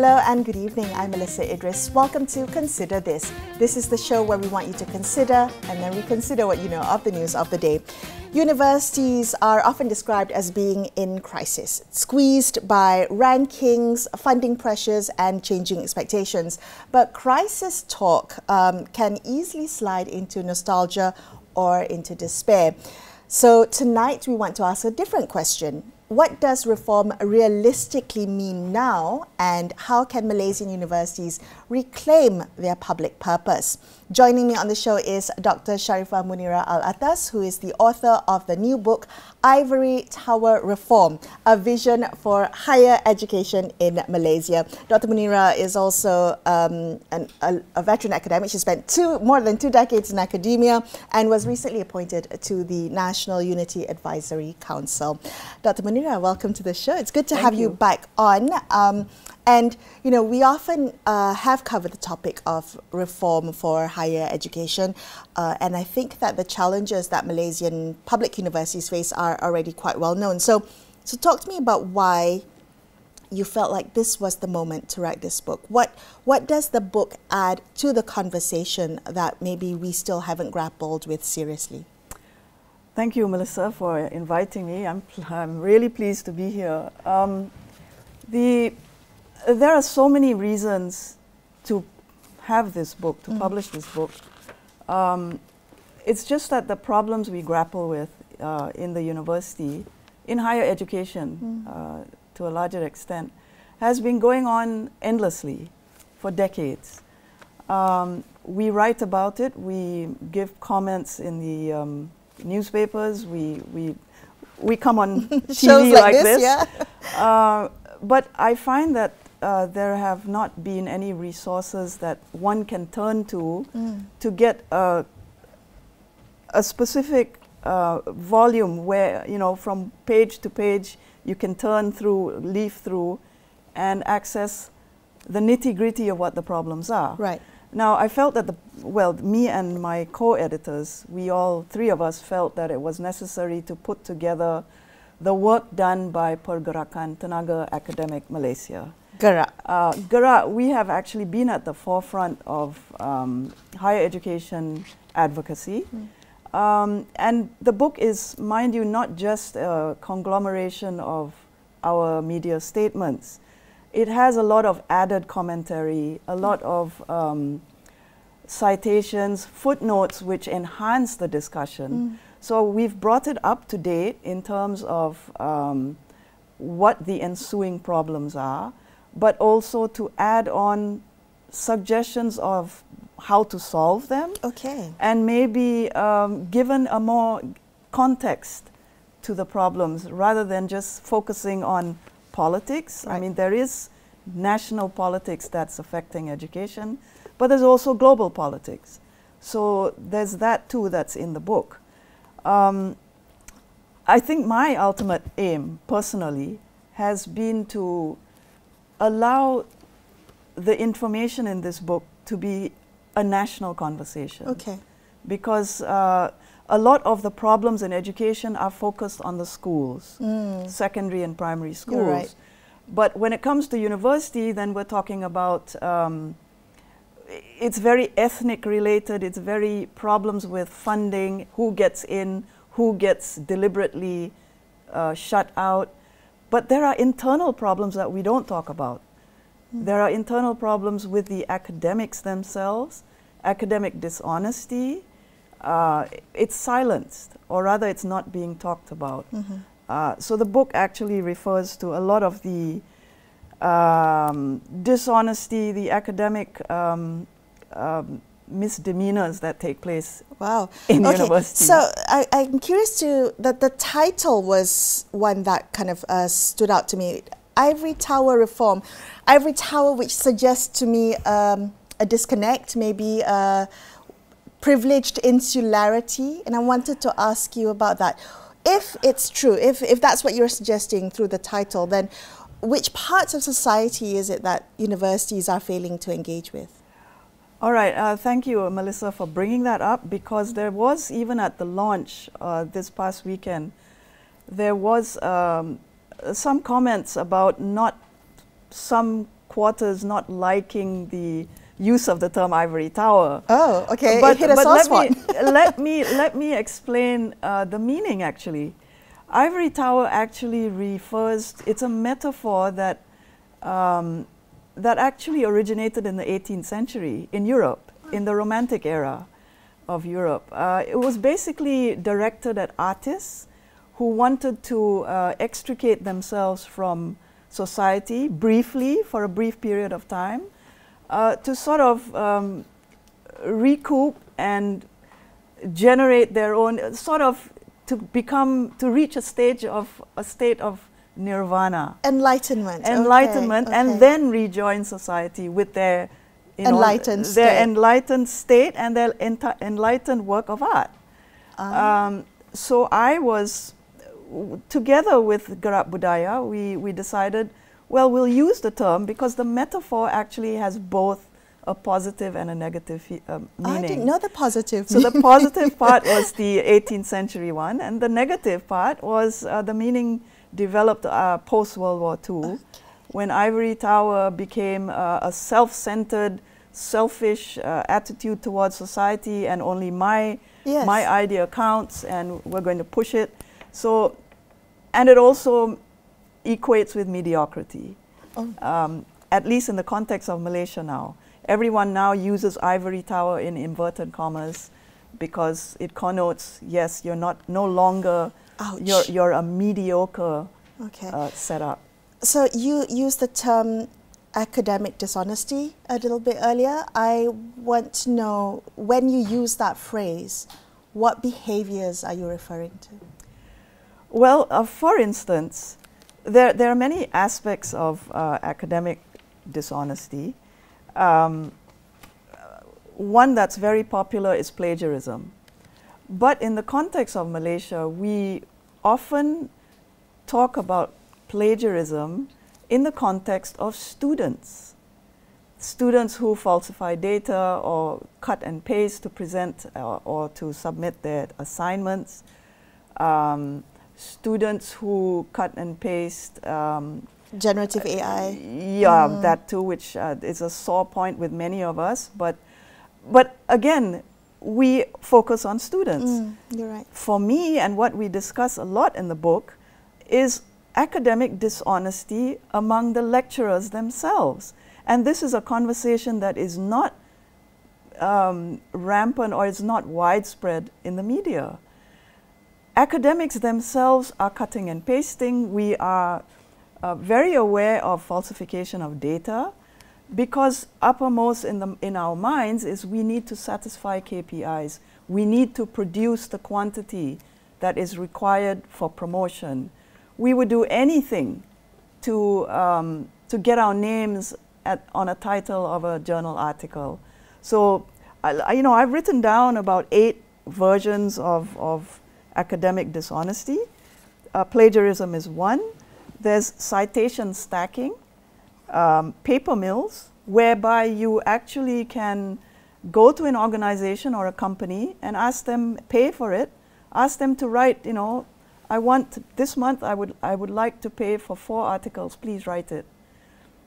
Hello and good evening. I'm Melisa Idris. Welcome to Consider This. This is the show where we want you to consider and then reconsider what you know of the news of the day. Universities are often described as being in crisis, squeezed by rankings, funding pressures and changing expectations. But crisis talk can easily slide into nostalgia or into despair. So tonight we want to ask a different question. What does reform realistically mean now, and how can Malaysian universities reclaim their public purpose? Joining me on the show is Dr Sharifah Munirah Alatas, who is the author of the new book, Ivory Tower Reform, a vision for higher education in Malaysia. Dr Munirah is also a veteran academic. She spent more than 2 decades in academia and was recently appointed to the National Unity Advisory Council. Dr Munirah, welcome to the show. It's good to have you back on. And, you know, we often have covered the topic of reform for higher education. And I think that the challenges that Malaysian public universities face are already quite well known. So talk to me about why you felt like this was the moment to write this book. What does the book add to the conversation that maybe we still haven't grappled with seriously? Thank you, Melissa, for inviting me. I'm really pleased to be here. There are so many reasons to have this book, to publish this book. It's just that the problems we grapple with in the university, in higher education to a larger extent, has been going on endlessly for decades. We write about it, we give comments in the newspapers, we come on TV like this. Yeah. But I find that there have not been any resources that one can turn to get a specific volume where, you know, from page to page you can turn through, leaf through and access the nitty-gritty of what the problems are. Right. Now, I felt that me and my co-editors, three of us felt that it was necessary to put together the work done by Pergerakan Tenaga Akademik Malaysia. Gerak, we have actually been at the forefront of higher education advocacy. And the book is, mind you, not just a conglomeration of our media statements. It has a lot of added commentary, a lot of citations, footnotes which enhance the discussion. So we've brought it up to date in terms of what the ensuing problems are, but also to add on suggestions of how to solve them. Okay. And maybe given a more context to the problems rather than just focusing on politics. Right. I mean, there is national politics that's affecting education, but there's also global politics. So there's that too that's in the book. I think my ultimate aim, personally, has been to allow the information in this book to be a national conversation. Okay. Because a lot of the problems in education are focused on the schools, secondary and primary schools. You're right. But when it comes to university, then we're talking about, it's very ethnic related, it's very problems with funding, who gets in, who gets deliberately shut out. But there are internal problems that we don't talk about. There are internal problems with the academics themselves, academic dishonesty. It's silenced, or rather it's not being talked about. So the book actually refers to a lot of the dishonesty, the academic misdemeanors that take place in university. So I'm curious that the title was one that kind of stood out to me. Ivory Tower Reform. Ivory Tower, which suggests to me a disconnect, maybe privileged insularity, and I wanted to ask you about that. If it's true, if that's what you're suggesting through the title, then which parts of society is it that universities are failing to engage with? All right, thank you, Melissa, for bringing that up, because there was, even at the launch this past weekend, there was some comments about not some quarters not liking the use of the term ivory tower. Oh, okay. But, it hit a soft spot. let me explain the meaning actually. Ivory tower actually refers, it's a metaphor that, that actually originated in the 18th century in Europe, in the Romantic era of Europe. It was basically directed at artists who wanted to extricate themselves from society briefly, for a brief period of time, to sort of recoup and generate their own, sort of to reach a state of nirvana. Enlightenment. Enlightenment, okay. And then rejoin society with their enlightened state and their enlightened work of art. So I was, together with Gerak Budaya, we decided, well, we'll use the term because the metaphor actually has both a positive and a negative meaning. I didn't know the positive. So the positive part was the 18th century one, and the negative part was the meaning developed post-World War II, when Ivory Tower became a self-centered, selfish attitude towards society, and only my idea counts, and we're going to push it. So, and it also equates with mediocrity, at least in the context of Malaysia now. Everyone now uses Ivory Tower in inverted commas because it connotes, yes, you're no longer, you're a mediocre setup. So you used the term academic dishonesty a little bit earlier. I want to know, when you use that phrase, what behaviors are you referring to? Well, for instance, there are many aspects of academic dishonesty. One that's very popular is plagiarism. But in the context of Malaysia, we often talk about plagiarism in the context of students. Students who falsify data or cut and paste to present or to submit their assignments. Students who cut and paste generative AI. Yeah, that too, which is a sore point with many of us. But again, we focus on students. You're right. For me, and what we discuss a lot in the book, is academic dishonesty among the lecturers themselves. And this is a conversation that is not rampant or is not widespread in the media. Academics themselves are cutting and pasting. We are very aware of falsification of data, because uppermost in our minds is we need to satisfy KPIs. We need to produce the quantity that is required for promotion. We would do anything to get our names on a title of a journal article. So, I've written down about 8 versions of academic dishonesty. Plagiarism is one. There's citation stacking, paper mills, whereby you actually can go to an organization or a company and ask them, pay for it, ask them to write, I want, this month I would like to pay for 4 articles, please write it.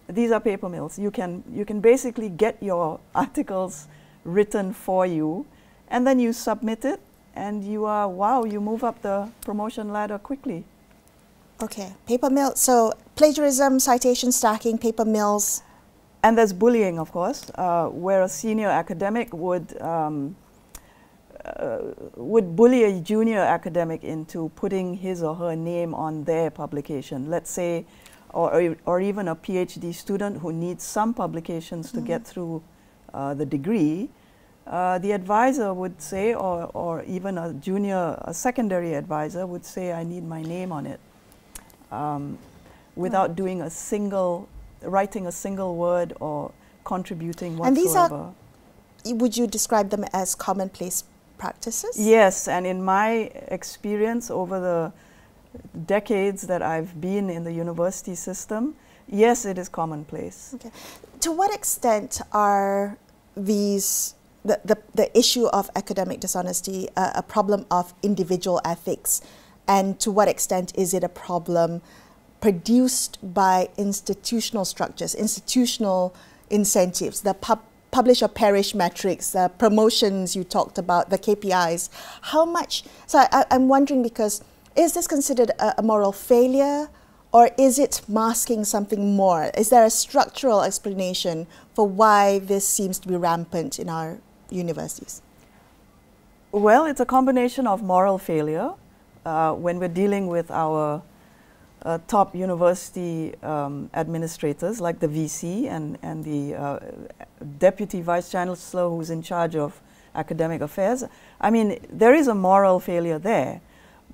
These are paper mills. You can basically get your articles written for you, and then you submit it, and you move up the promotion ladder quickly. Okay, paper mill. So plagiarism, citation stacking, paper mills. And there's bullying, of course, where a senior academic would bully a junior academic into putting his or her name on their publication. Let's say, or even a PhD student who needs some publications to get through the degree. The advisor would say, or even a secondary advisor would say, I need my name on it, without doing writing a single word or contributing whatsoever. And these are, would you describe them as commonplace practices? Yes, and in my experience over the decades that I've been in the university system, yes, it is commonplace. Okay. To what extent are these the issue of academic dishonesty a problem of individual ethics, and to what extent is it a problem produced by institutional structures, institutional incentives, the publish or perish metrics, the promotions you talked about, the KPIs. How much, so I'm wondering, because is this considered a moral failure, or is it masking something more? Is there a structural explanation for why this seems to be rampant in our universities? Well, it's a combination of moral failure when we're dealing with our top university administrators like the VC and the Deputy Vice Chancellor who's in charge of academic affairs. I mean, there is a moral failure there.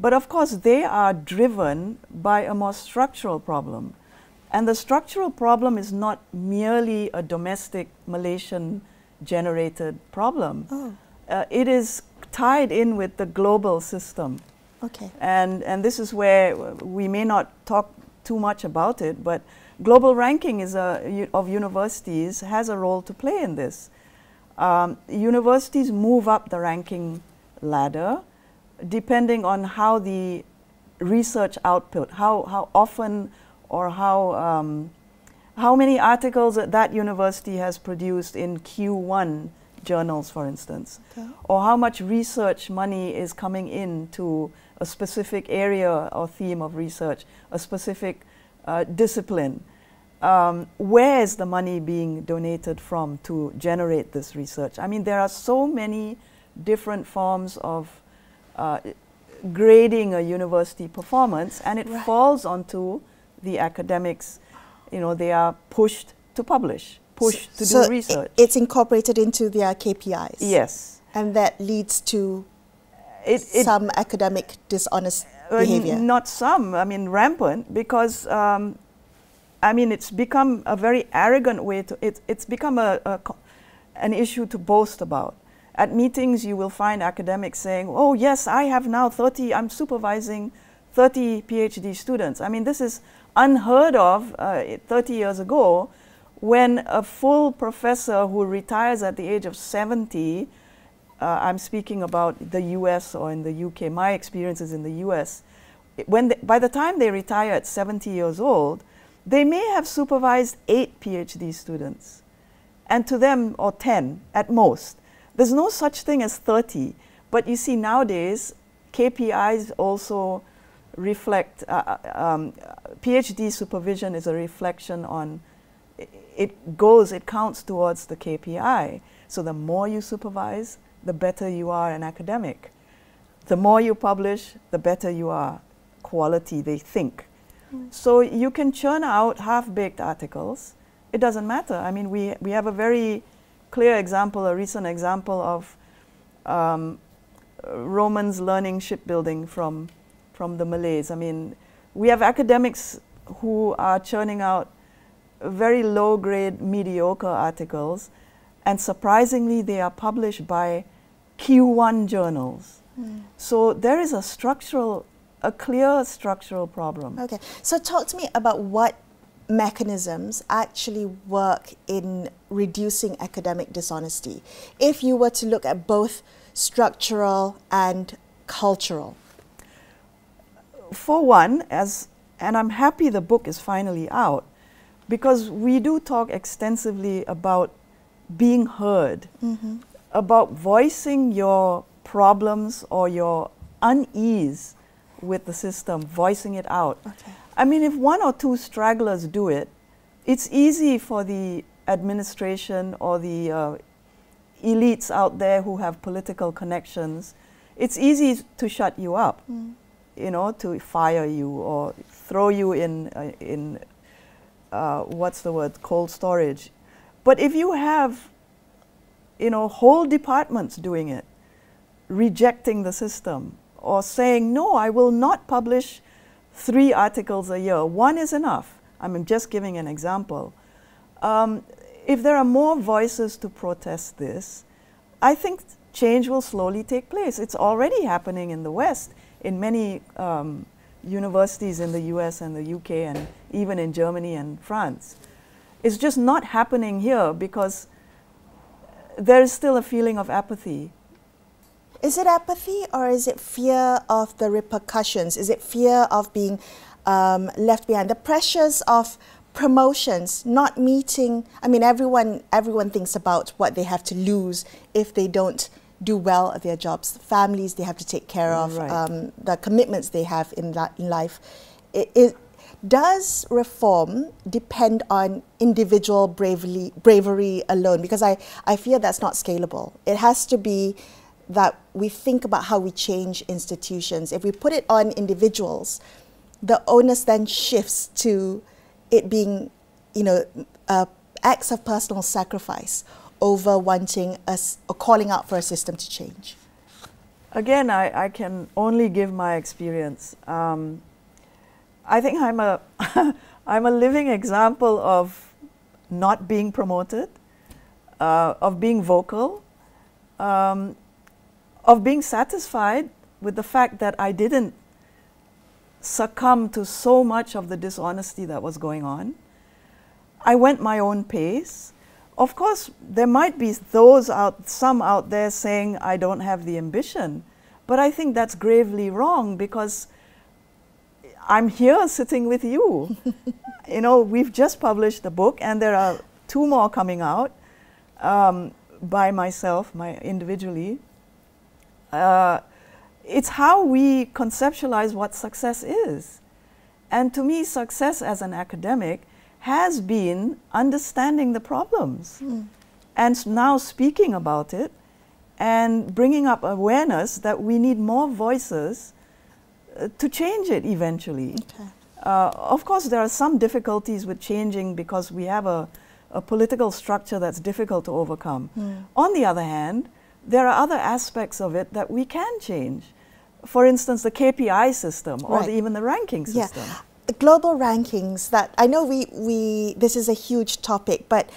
But of course, they are driven by a more structural problem. And the structural problem is not merely a domestic Malaysian generated problem. Oh. It is tied in with the global system. Okay. And this is where we may not talk too much about it, but global ranking is of universities has a role to play in this. Universities move up the ranking ladder depending on how the research output, how often or how many articles that university has produced in Q1 journals, for instance, okay, or how much research money is coming into a specific area or theme of research, a specific discipline. Where is the money being donated from to generate this research? I mean, there are so many different forms of grading a university performance, and it right. falls onto the academics. You know, they are pushed to publish, pushed to do research. It's incorporated into their KPIs. Yes. And that leads to some academic dishonest behavior. Not some, I mean rampant, because I mean it's become a very arrogant way to, it's become an issue to boast about. At meetings you will find academics saying, oh yes, I have now 30, I'm supervising 30 PhD students. I mean, this is unheard of 30 years ago, when a full professor who retires at the age of 70, I'm speaking about the US or in the UK, my experiences in the US, by the time they retire at 70 years old, they may have supervised 8 PhD students, and to them, or 10 at most. There's no such thing as 30, but you see nowadays, KPIs also reflect, PhD supervision is a reflection on, it counts towards the KPI. So the more you supervise, the better you are an academic. The more you publish, the better you are. Quality, they think. Mm. So you can churn out half-baked articles. It doesn't matter. I mean, we have a very clear example, a recent example of Romans learning shipbuilding from the Malays. I mean, we have academics who are churning out very low-grade, mediocre articles, and surprisingly, they are published by Q1 journals. Mm. So there is a clear structural problem. Okay, so talk to me about what mechanisms actually work in reducing academic dishonesty, if you were to look at both structural and cultural. For one, and I'm happy the book is finally out, because we do talk extensively about being heard, mm-hmm. about voicing your problems or your unease with the system, voicing it out. Okay. I mean, if 1 or 2 stragglers do it, it's easy for the administration or the elites out there who have political connections. It's easy to shut you up, you know, to fire you or throw you in what's the word, cold storage. But if you have, you know, whole departments doing it, rejecting the system, or saying, no, I will not publish 3 articles a year, 1 is enough. I'm just giving an example. If there are more voices to protest this, I think change will slowly take place. It's already happening in the West, in many universities in the US and the UK, and even in Germany and France. It's just not happening here because there is still a feeling of apathy. Is it apathy, or is it fear of the repercussions? Is it fear of being left behind. The pressures of promotions not meeting. I mean, everyone thinks about what they have to lose if they don't do well at their jobs. Families they have to take care of, right. the commitments they have in life. Does reform depend on individual bravery alone? Because I fear that's not scalable. It has to be that we think about how we change institutions. If we put it on individuals, the onus then shifts to it being, acts of personal sacrifice over wanting us or calling out for a system to change. Again, I can only give my experience. I think I'm a I'm a living example of not being promoted, of being vocal, of being satisfied with the fact that I didn't succumb to so much of the dishonesty that was going on. I went my own pace. Of course, there might be some out there saying I don't have the ambition, but I think that's gravely wrong because I'm here sitting with you. We've just published a book and there are 2 more coming out by myself, individually. It's how we conceptualize what success is. And to me, success as an academic has been understanding the problems and now speaking about it and bringing up awareness that we need more voices to change it eventually. Okay. Of course, there are some difficulties with changing because we have a political structure that's difficult to overcome. On the other hand, there are other aspects of it that we can change. For instance, the KPI system or even the ranking system. Yeah. Global rankings, that I know this is a huge topic, but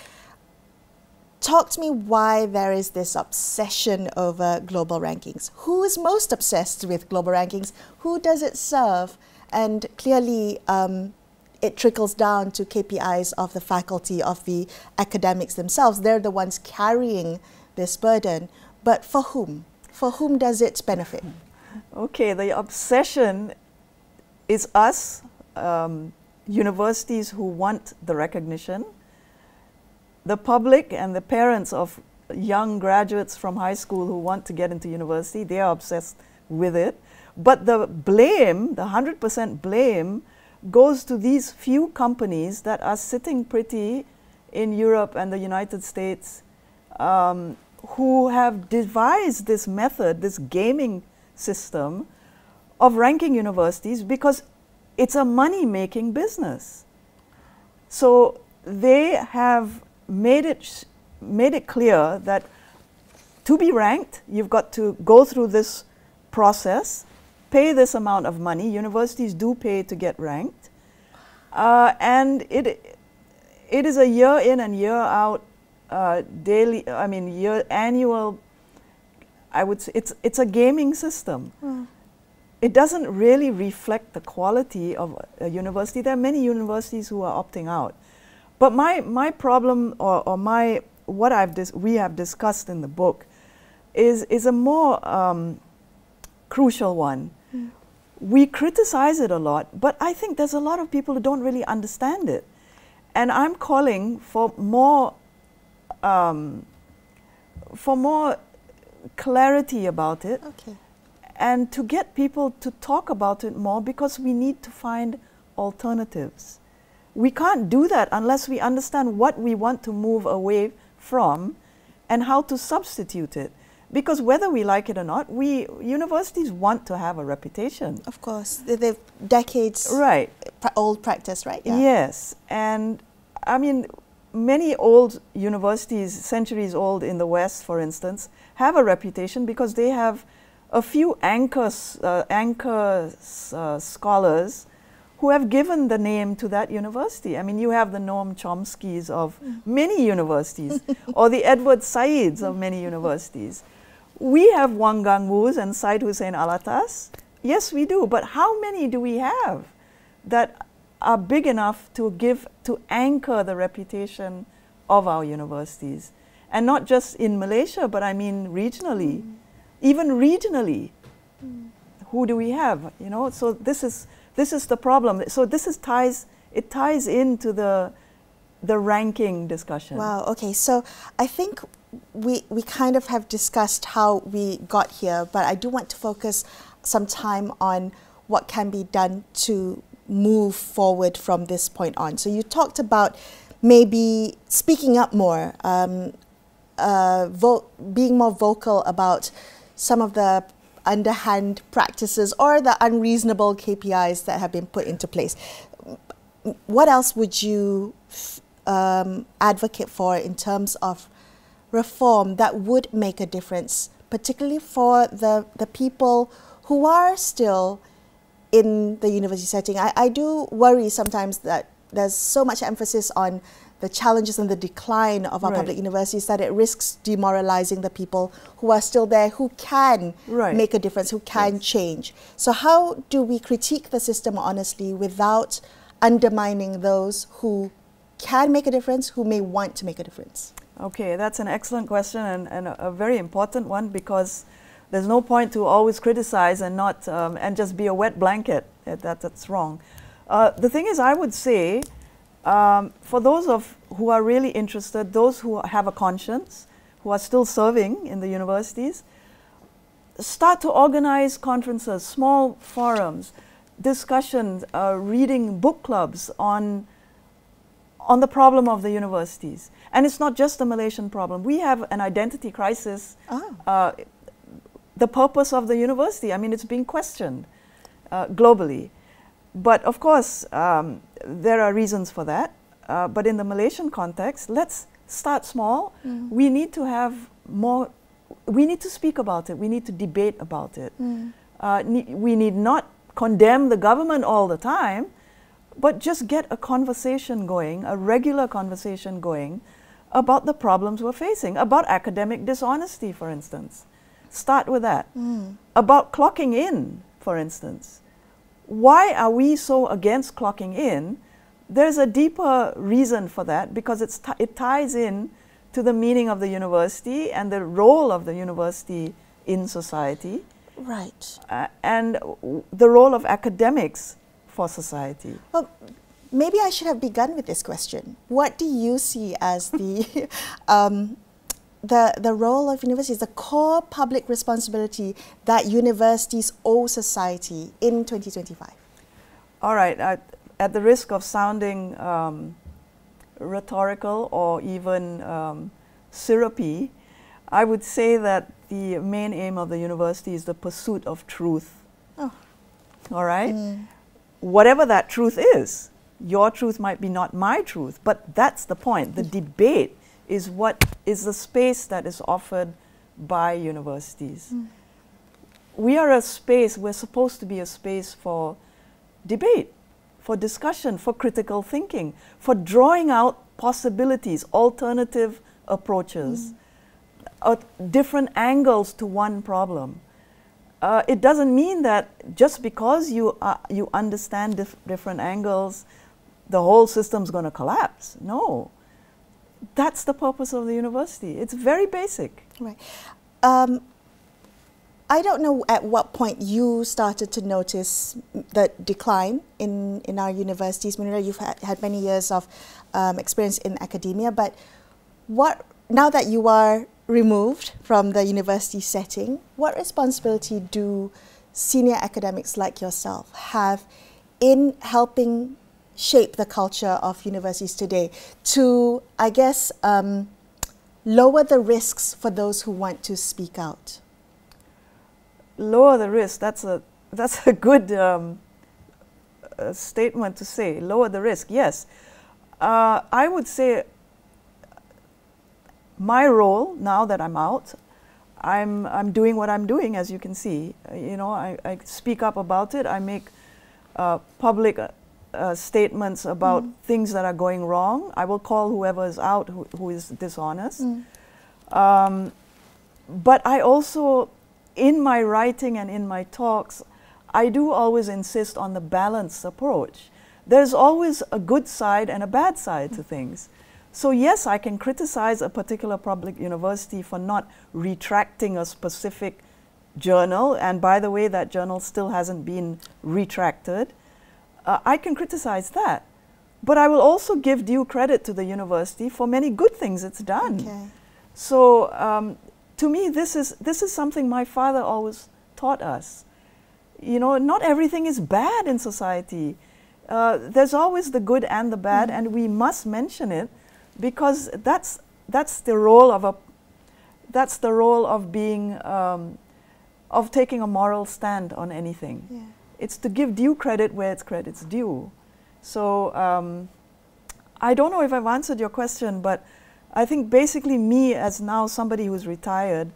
talk to me why there is this obsession over global rankings. Who is most obsessed with global rankings? Who does it serve? And clearly it trickles down to KPIs of the faculty, of the academics themselves. They're the ones carrying this burden. But for whom? For whom does it benefit? Okay, the obsession is us, universities who want the recognition, the public and the parents of young graduates from high school who want to get into university, they are obsessed with it. But the blame, the 100% blame, goes to these few companies that are sitting pretty in Europe and the United States, who have devised this method, this gaming system of ranking universities because it's a money-making business. So they have made it clear that to be ranked, you've got to go through this process, pay this amount of money. Universities do pay to get ranked. And it is a year in and year out annual, I would say, it's a gaming system. It doesn't really reflect the quality of a university. There are many universities who are opting out. But my problem, or what we have discussed in the book, is a more crucial one. We criticize it a lot, but I think there's a lot of people who don't really understand it. And I'm calling for more clarity about it. Okay. And to get people to talk about it more, because we need to find alternatives. We can't do that unless we understand what we want to move away from and how to substitute it. Because whether we like it or not, universities want to have a reputation. Of course, they've decades old practice, right? Yeah. Yes, and I mean, many old universities, centuries old in the West, for instance, have a reputation because they have a few anchor scholars who have given the name to that university. I mean, you have the Noam Chomskys of many universities, or the Edward Saids of many universities. We have Wang Gangwus and Syed Hussein Alatas. Yes, we do, but how many do we have that are big enough to anchor the reputation of our universities? And not just in Malaysia, but I mean regionally. Even regionally, who do we have? So this is This is the problem. So this is it ties into the ranking discussion. Wow, okay. So I think we kind of have discussed how we got here, but I do want to focus some time on what can be done to move forward from this point on. So you talked about maybe speaking up more, being more vocal about some of the underhand practices or the unreasonable KPIs that have been put into place. What else would you advocate for in terms of reform that would make a difference, particularly for the people who are still in the university setting? I do worry sometimes that there's so much emphasis on the challenges and the decline of our public universities that it risks demoralizing the people who are still there, who can make a difference, who can change. So how do we critique the system honestly without undermining those who can make a difference, who may want to make a difference? Okay, that's an excellent question and a very important one, because there's no point to always criticize and not and just be a wet blanket. That's wrong. The thing is, I would say, for those who are really interested, those who have a conscience, who are still serving in the universities, start to organize conferences, small forums, discussions, reading book clubs on the problem of the universities. And it's not just a Malaysian problem. We have an identity crisis. The purpose of the university, I mean, it's being questioned globally. But of course, there are reasons for that. But in the Malaysian context, let's start small. We need to have more, we need to speak about it. We need to debate about it. We need not condemn the government all the time, but just get a conversation going, a regular conversation going about the problems we're facing, about academic dishonesty, for instance. Start with that. About clocking in, for instance. Why are we so against clocking in? There's a deeper reason for that, because it ties in to the meaning of the university and the role of the university in society. Right. And the role of academics for society. Well, maybe I should have begun with this question. What do you see as the the role of universities, the core public responsibility that universities owe society in 2025? All right. At the risk of sounding rhetorical or even syrupy, I would say that the main aim of the university is the pursuit of truth. All right? Whatever that truth is, your truth might be not my truth, but that's the point. The debate is what is the space that is offered by universities. We are a space, we're supposed to be a space for debate, for discussion, for critical thinking, for drawing out possibilities, alternative approaches, different angles to one problem. It doesn't mean that just because you understand different angles, the whole system's going to collapse. No. That's the purpose of the university. It's very basic. Right. I don't know at what point you started to notice the decline in our universities. Munirah, you've had many years of experience in academia, but now that you are removed from the university setting, what responsibility do senior academics like yourself have in helping shape the culture of universities today to, I guess, lower the risks for those who want to speak out? Lower the risk, that's a good statement to say. Lower the risk, yes. I would say my role, now that I'm out, I'm doing what I'm doing, as you can see. You know, I speak up about it. I make public statements about things that are going wrong. I will call whoever is out who is dishonest. But I also, in my writing and in my talks, I do always insist on the balanced approach. There's always a good side and a bad side to things. So yes, I can criticize a particular public university for not retracting a specific journal, and by the way, that journal still hasn't been retracted. I can criticize that. But I will also give due credit to the university for many good things it's done. Okay. So to me, this is something my father always taught us. You know, not everything is bad in society. There's always the good and the bad, and we must mention it, because that's the role of being of taking a moral stand on anything. Yeah. It's to give due credit where it's credit's due. So I don't know if I've answered your question, but I think basically me, as now somebody who's retired,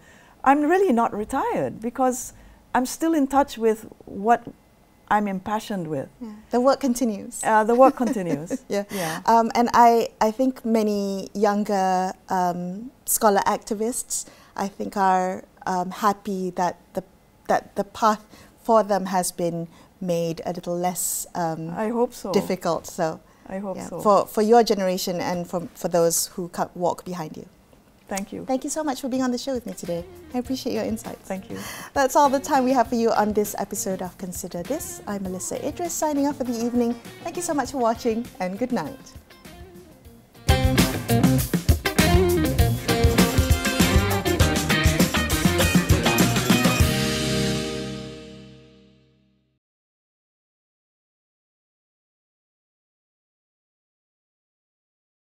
I'm really not retired, because I'm still in touch with what I'm impassioned with. Yeah. The work continues. The work continues. Yeah. Yeah. And I think many younger scholar activists, I think, are happy that the path for them has been made a little less I hope so. difficult. So I hope so. For your generation and for those who walk behind you. Thank you. Thank you so much for being on the show with me today. I appreciate your insights. Thank you. That's all the time we have for you on this episode of Consider This. I'm Melisa Idris, signing off for the evening. Thank you so much for watching, and good night.